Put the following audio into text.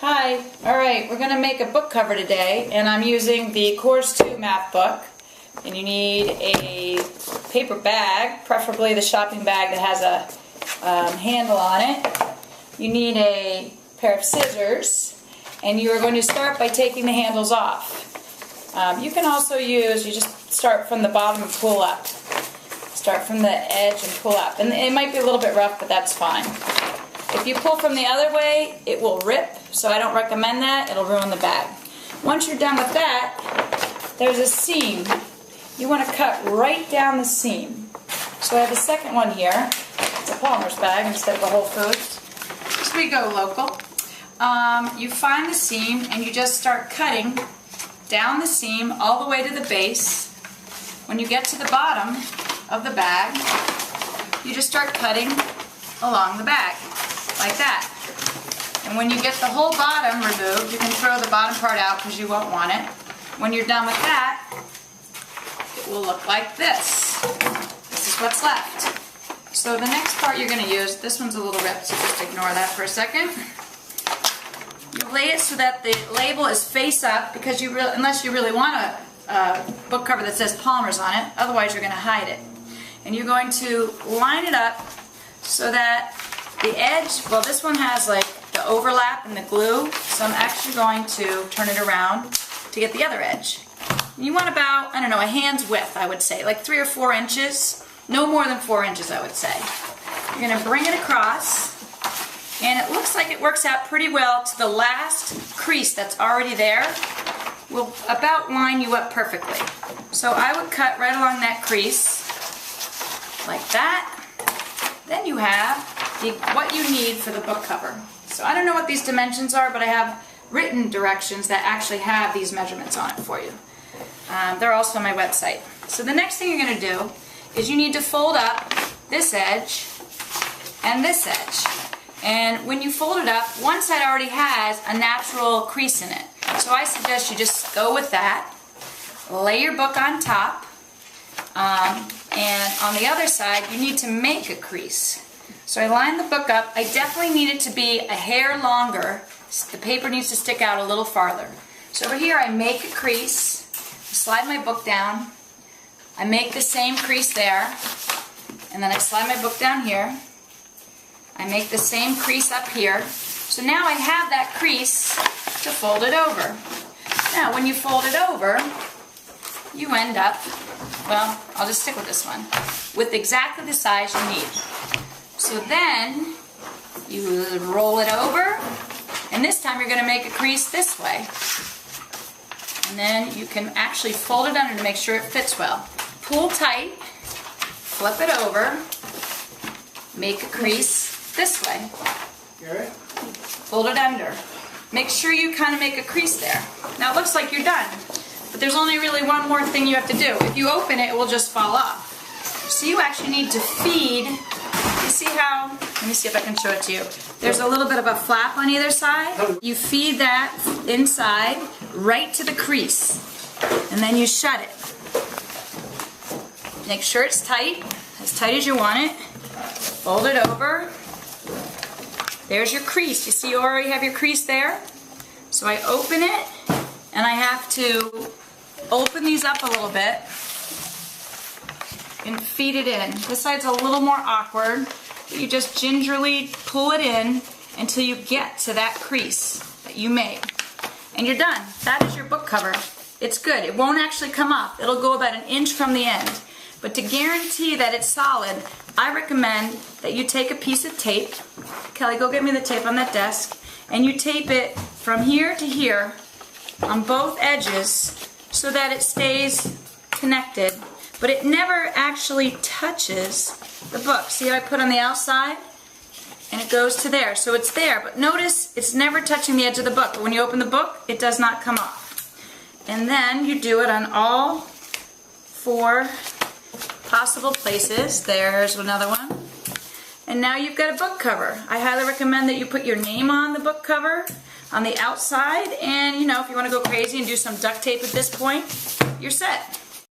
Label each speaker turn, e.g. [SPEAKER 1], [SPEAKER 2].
[SPEAKER 1] Hi. Alright, we're going to make a book cover today, and I'm using the Course 2 math book. And you need a paper bag, preferably the shopping bag that has a handle on it. You need a pair of scissors, and you are going to start by taking the handles off. You can also you just start from the bottom and pull up. Start from the edge and pull up. And it might be a little bit rough, but that's fine. If you pull from the other way, it will rip, so I don't recommend that. It'll ruin the bag. Once you're done with that, there's a seam. You want to cut right down the seam. So I have a second one here. It's a Palmer's bag instead of a Whole Foods. So we go local. You find the seam and you just start cutting down the seam all the way to the base. When you get to the bottom of the bag, you just start cutting along the bag, like that. And when you get the whole bottom removed, you can throw the bottom part out because you won't want it. When you're done with that, it will look like this. This is what's left. So the next part you're going to use, this one's a little ripped, so just ignore that for a second. You lay it so that the label is face up, because unless you really want a book cover that says Palmer's on it, otherwise you're going to hide it. And you're going to line it up so that the edge, well, this one has like the overlap and the glue, so I'm actually going to turn it around to get the other edge. You want about, I don't know, a hand's width, I would say, like 3 or 4 inches, no more than 4 inches, I would say. You're going to bring it across, and it looks like it works out pretty well to the last crease that's already there. Will about line you up perfectly. So I would cut right along that crease, like that. Then you have what you need for the book cover. So I don't know what these dimensions are, but I have written directions that actually have these measurements on it for you. They're also on my website. So the next thing you're going to do is you need to fold up this edge and this edge. And when you fold it up, one side already has a natural crease in it. So I suggest you just go with that. Lay your book on top. And on the other side, you need to make a crease. So I line the book up. I definitely need it to be a hair longer. The paper needs to stick out a little farther. So over here, I make a crease. Slide my book down. I make the same crease there. And then I slide my book down here. I make the same crease up here. So now I have that crease to fold it over. Now, when you fold it over, you end up, well, I'll just stick with this one, with exactly the size you need. So then, you roll it over, and this time you're going to make a crease this way. And then you can actually fold it under to make sure it fits well. Pull tight, flip it over, make a crease this way. Fold it under. Make sure you kind of make a crease there. Now it looks like you're done, but there's only really one more thing you have to do. If you open it, it will just fall off. So you actually need to feed. You see how, let me see if I can show it to you. There's a little bit of a flap on either side. You feed that inside right to the crease, and then you shut it. Make sure it's tight as you want it. Fold it over. There's your crease. You see you already have your crease there? So I open it, and I have to open these up a little bit and feed it in. This side's a little more awkward, but you just gingerly pull it in until you get to that crease that you made. And you're done. That is your book cover. It's good. It won't actually come off. It'll go about 1 inch from the end. But to guarantee that it's solid, I recommend that you take a piece of tape. Kelly, go get me the tape on that desk. And you tape it from here to here on both edges so that it stays connected. But it never actually touches the book. See how I put on the outside? And it goes to there. So it's there. But notice it's never touching the edge of the book. But when you open the book, it does not come off. And then you do it on all 4 possible places. There's another one. And now you've got a book cover. I highly recommend that you put your name on the book cover on the outside. And, you know, if you want to go crazy and do some duct tape at this point, you're set.